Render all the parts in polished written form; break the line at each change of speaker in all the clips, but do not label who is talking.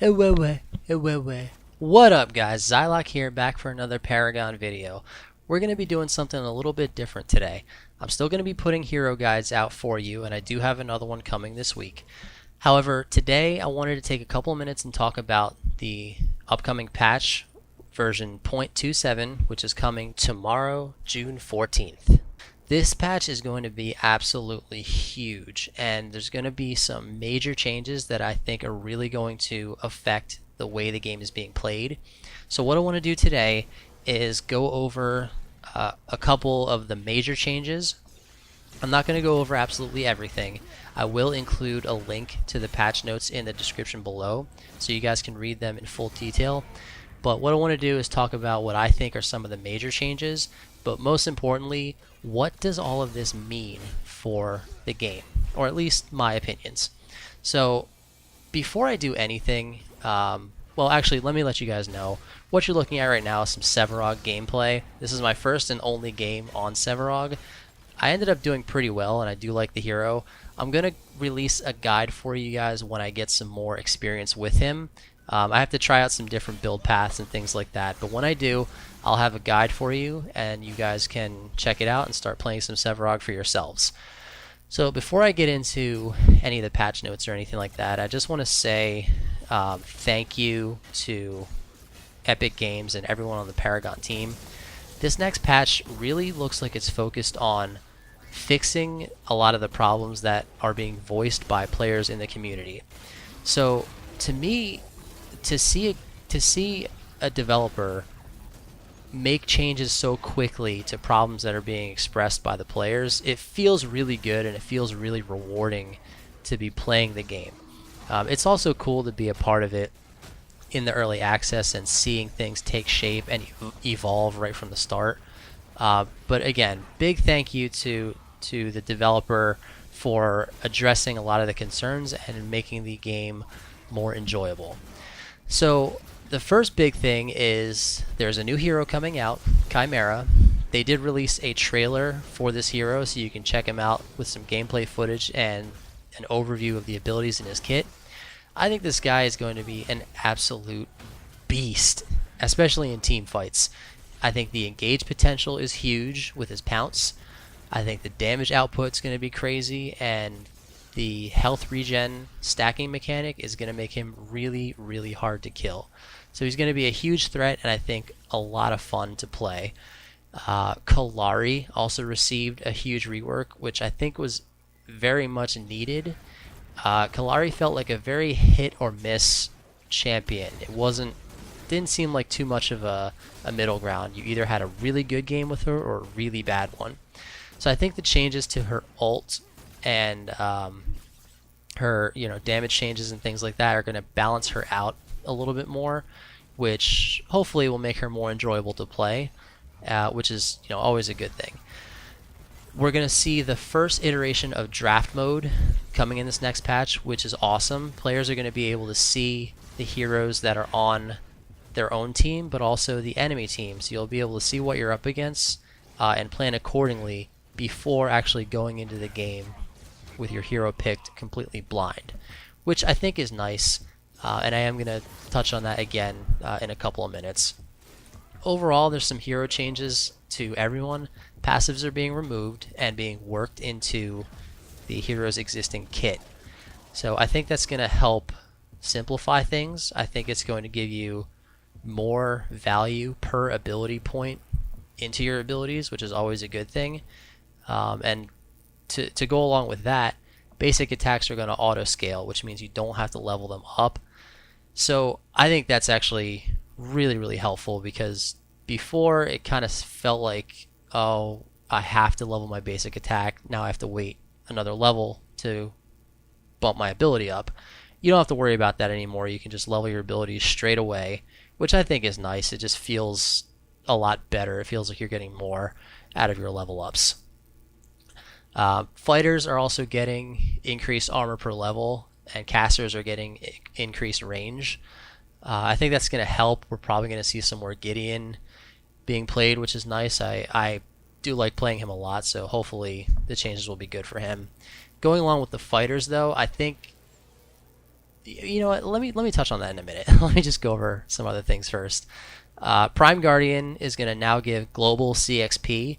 What up, guys? Zylok here, back for another Paragon video. We're going to be doing something a little bit different today. I'm still going to be putting hero guides out for you, and I do have another one coming this week. However, today I wanted to take a couple of minutes and talk about the upcoming patch version 0.27, which is coming tomorrow, June 14th. This patch is going to be absolutely huge, and there's going to be some major changes that I think are really going to affect the way the game is being played. So what I want to do today is go over a couple of the major changes. I'm not going to go over absolutely everything. I will include a link to the patch notes in the description below so you guys can read them in full detail. But what I want to do is talk about what I think are some of the major changes, but most importantly, what does all of this mean for the game, or at least my opinions. So before I do anything, well, actually, let me let you guys know. What you're looking at right now is some Sevarog gameplay. This is my first and only game on Sevarog. I ended up doing pretty well, and I do like the hero. I'm going to release a guide for you guys when I get some more experience with him. I have to try out some different build paths and things like that, but when I do, I'll have a guide for you, and you guys can check it out and start playing some Sevarog for yourselves. So before I get into any of the patch notes or anything like that, I just want to say thank you to Epic Games and everyone on the Paragon team. This next patch really looks like it's focused on fixing a lot of the problems that are being voiced by players in the community. So to me, to see a developer make changes so quickly to problems that are being expressed by the players, it feels really good and it feels really rewarding to be playing the game. It's also cool to be a part of it in the early access and seeing things take shape and evolve right from the start. But again, big thank you to the developer for addressing a lot of the concerns and making the game more enjoyable. So the first big thing is there's a new hero coming out, Chimera. They did release a trailer for this hero, so you can check him out with some gameplay footage and an overview of the abilities in his kit. I think this guy is going to be an absolute beast, especially in team fights. I think the engage potential is huge with his pounce. I think the damage output is going to be crazy, and the health regen stacking mechanic is going to make him really, really hard to kill. So he's going to be a huge threat, and I think a lot of fun to play. Kalari also received a huge rework, which I think was very much needed. Kalari felt like a very hit or miss champion. Didn't seem like too much of a middle ground. You either had a really good game with her or a really bad one. So I think the changes to her ult and her damage changes and things like that are going to balance her out a little bit more, which hopefully will make her more enjoyable to play, which is always a good thing. We're going to see the first iteration of draft mode coming in this next patch, which is awesome. Players are going to be able to see the heroes that are on their own team, but also the enemy team. So you'll be able to see what you're up against and plan accordingly before actually going into the game with your hero picked completely blind, which I think is nice, and I am going to touch on that again in a couple of minutes. Overall, there's some hero changes to everyone. Passives are being removed and being worked into the hero's existing kit. So I think that's going to help simplify things. I think it's going to give you more value per ability point into your abilities, which is always a good thing. And to go along with that, basic attacks are going to auto scale, which means you don't have to level them up. So I think that's actually really, really helpful, because before it kind of felt like, oh, I have to level my basic attack. Now I have to wait another level to bump my ability up. You don't have to worry about that anymore. You can just level your abilities straight away, which I think is nice. It just feels a lot better. It feels like you're getting more out of your level ups. Fighters are also getting increased armor per level, and casters are getting increased range. I think that's going to help. We're probably going to see some more Gideon being played, which is nice. I do like playing him a lot, so hopefully the changes will be good for him. Going along with the fighters, though, I think You know what? Let me touch on that in a minute. Let me just go over some other things first. Prime Guardian is going to now give global CXP,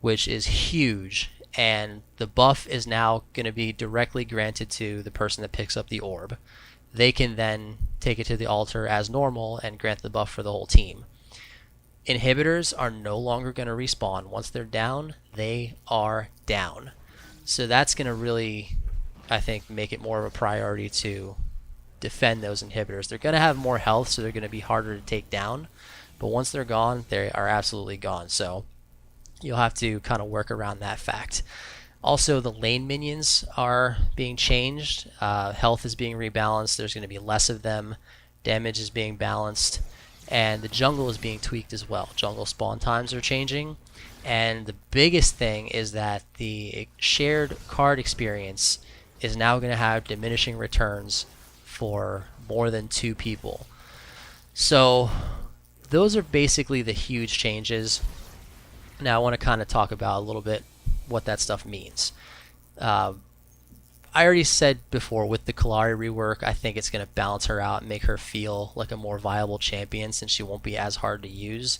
which is huge, and the buff is now going to be directly granted to the person that picks up the orb. They can then take it to the altar as normal and grant the buff for the whole team. Inhibitors are no longer going to respawn. Once they're down, they are down. So that's going to really, I think, make it more of a priority to defend those inhibitors. They're going to have more health, so they're going to be harder to take down. But once they're gone, they are absolutely gone. So you'll have to kind of work around that fact. Also, the lane minions are being changed. Health is being rebalanced. There's going to be less of them. Damage is being balanced. And the jungle is being tweaked as well. Jungle spawn times are changing. And the biggest thing is that the shared card experience is now going to have diminishing returns for more than 2 people. So those are basically the huge changes. Now I want to kind of talk about a little bit what that stuff means. I already said before, with the Kalari rework, I think it's going to balance her out and make her feel like a more viable champion since she won't be as hard to use.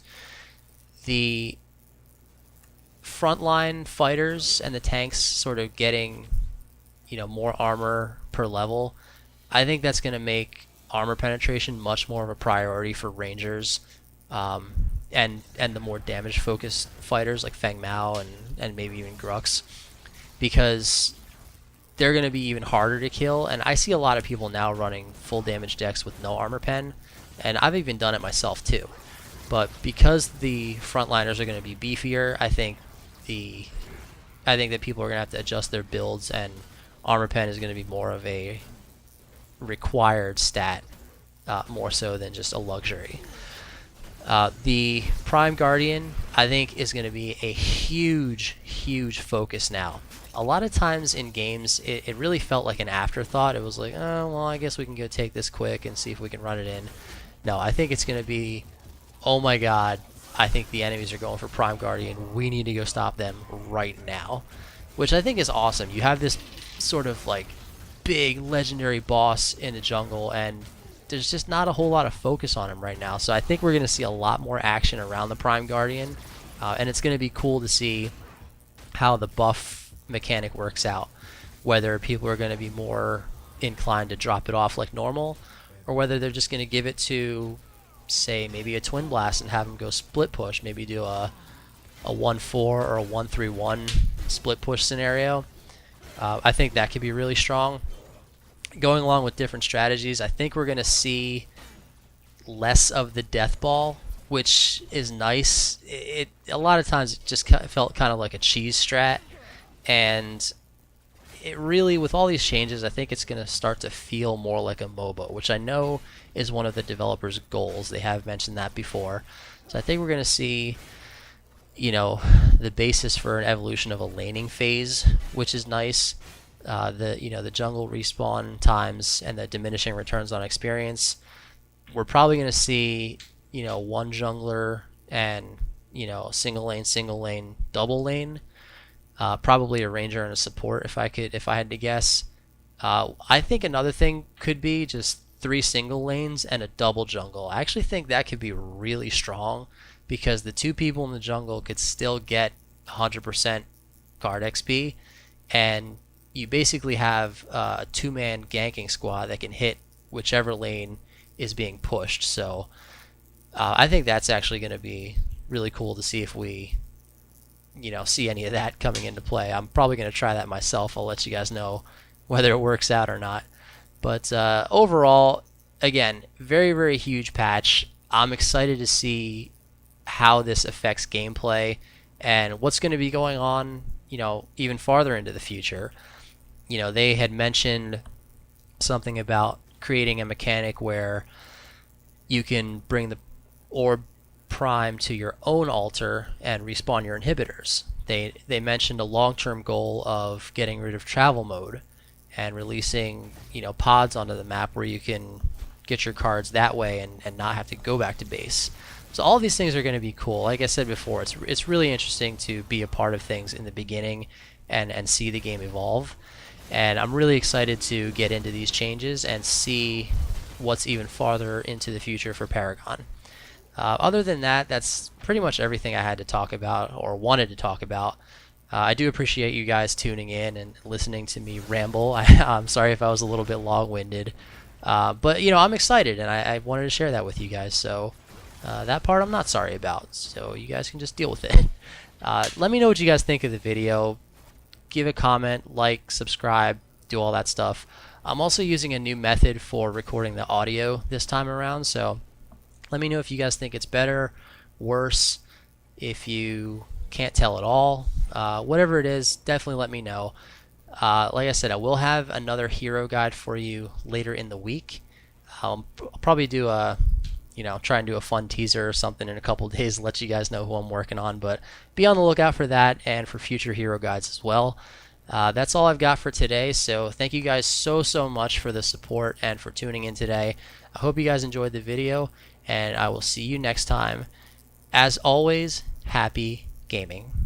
The frontline fighters and the tanks sort of getting, more armor per level, I think that's going to make armor penetration much more of a priority for rangers, and the more damage focused fighters like Feng Mao and maybe even Grux, because they're going to be even harder to kill. And I see a lot of people now running full damage decks with no armor pen, and I've even done it myself too. But because the frontliners are going to be beefier, I think that people are going to have to adjust their builds, and armor pen is going to be more of a required stat, more so than just a luxury. The Prime Guardian, I think, is going to be a huge, huge focus now. A lot of times in games, it really felt like an afterthought. It was like, oh, well, I guess we can go take this quick and see if we can run it in. No, I think it's going to be, oh my god, I think the enemies are going for Prime Guardian. We need to go stop them right now, which I think is awesome. You have this sort of like big legendary boss in the jungle, and there's just not a whole lot of focus on him right now. So I think we're going to see a lot more action around the Prime Guardian, and it's going to be cool to see how the buff mechanic works out, whether people are going to be more inclined to drop it off like normal, or whether they're just going to give it to, say, maybe a Twin Blast and have them go split push, maybe do a 1-4 or a 1-3-1 split push scenario. I think that could be really strong. Going along with different strategies, I think we're going to see less of the death ball, which is nice. It a lot of times it just felt kind of like a cheese strat, and it really, with all these changes, I think it's going to start to feel more like a MOBA, which I know is one of the developers' goals. They have mentioned that before. So I think we're going to see, the basis for an evolution of a laning phase, which is nice. The jungle respawn times and the diminishing returns on experience. We're probably going to see, one jungler and, single lane, double lane. Probably a ranger and a support if I had to guess. I think another thing could be just 3 single lanes and a double jungle. I actually think that could be really strong, because the 2 people in the jungle could still get 100% card XP, and you basically have a 2-man ganking squad that can hit whichever lane is being pushed. So I think that's actually going to be really cool to see if we see any of that coming into play. I'm probably going to try that myself. I'll let you guys know whether it works out or not. But overall, again, very, very huge patch. I'm excited to see how this affects gameplay and what's going to be going on, even farther into the future. They had mentioned something about creating a mechanic where you can bring the orb prime to your own altar and respawn your inhibitors. They mentioned a long-term goal of getting rid of travel mode and releasing pods onto the map where you can get your cards that way and not have to go back to base. So all these things are going to be cool. Like I said before, it's really interesting to be a part of things in the beginning and see the game evolve. and I'm really excited to get into these changes and see what's even farther into the future for Paragon. Other than that, that's pretty much everything I had to talk about or wanted to talk about. I do appreciate you guys tuning in and listening to me ramble. I'm sorry if I was a little bit long-winded, but I'm excited and I wanted to share that with you guys. So that part I'm not sorry about. So you guys can just deal with it. Let me know what you guys think of the video. Give a comment, like, subscribe, do all that stuff. I'm also using a new method for recording the audio this time around, so let me know if you guys think it's better, worse, if you can't tell at all. Whatever it is, definitely let me know. Like I said, I will have another hero guide for you later in the week. I'll probably do try and do a fun teaser or something in a couple days to let you guys know who I'm working on, but be on the lookout for that and for future hero guides as well. That's all I've got for today, so thank you guys so much for the support and for tuning in today. I hope you guys enjoyed the video, and I will see you next time. As always, happy gaming.